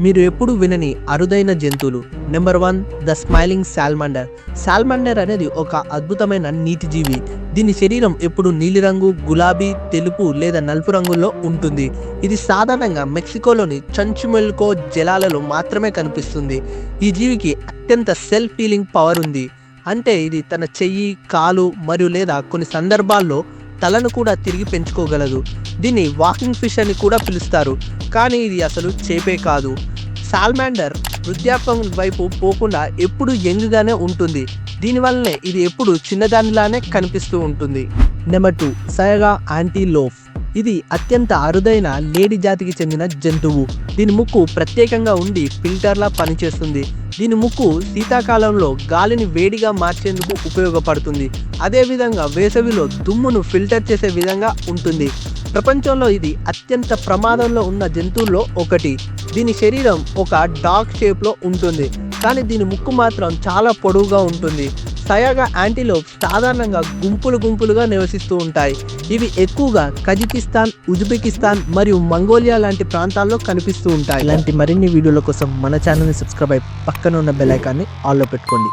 మీరు ఎప్పుడు వినని అరుదైన జంతువులు. Number 1 the smiling salamander. Salamander అనేది ఒక అద్భుతమైన నీటి జీవి. దీని శరీరం ఎప్పుడు నీలిరంగు, గులాబీ, తెలుపు లేదా నలుపు రంగుల్లో ఉంటుంది. ఇది సాధారణంగా మెక్సికోలోని చంచుమెల్కో జలాలలో మాత్రమే కనిపిస్తుంది. ఈ జీవికి అత్యంత సెల్ఫ్ హీలింగ్ పవర్ ఉంది. అంటే ఇది తన చెయ్యి, కాలు మరియు లేదా కొన్ని సందర్భాల్లో తలను కూడా తిరిగి పెంచుకోగలదు. దీన్ని వాకింగ్ ఫిష్ అని కూడా పిలుస్తారు, కానీ ఇది అసలు చేపే కాదు. సాల్మాండర్ వృద్ధాప్యం వైపు పోకుండా ఎప్పుడు యంగ్గానే ఉంటుంది. దీనివల్లనే ఇది ఎప్పుడు చిన్నదానిలానే కనిపిస్తూ ఉంటుంది. Number 2 saiga antelope. ఇది అత్యంత అరుదైన లేడీ జాతికి చెందిన జంతువు. దీని ముక్కు ప్రత్యేకంగా ఉండి ఫిల్టర్లా పనిచేస్తుంది. దీని ముక్కు శీతాకాలంలో గాలిని వేడిగా మార్చేందుకు ఉపయోగపడుతుంది. అదేవిధంగా వేసవిలో దుమ్మును ఫిల్టర్ చేసే విధంగా ఉంటుంది. ప్రపంచంలో ఇది అత్యంత ప్రమాదంలో ఉన్న జంతువుల్లో ఒకటి. దీని శరీరం ఒక డాగ్ షేప్లో ఉంటుంది, కానీ దీని ముక్కు మాత్రం చాలా పొడవుగా ఉంటుంది. సయాగా యాంటీలోప్ సాధారణంగా గుంపులుగా నివసిస్తూ ఉంటాయి. ఇవి ఎక్కువగా కజకిస్తాన్, ఉజ్బెకిస్తాన్ మరియు మంగోలియా లాంటి ప్రాంతాల్లో కనిపిస్తూ ఉంటాయి. ఇలాంటి మరిన్ని వీడియోల కోసం మన ఛానల్ని సబ్స్క్రైబ్ అయి పక్కన ఉన్న బెల్ ఐకాన్ని ఆన్లో పెట్టుకోండి.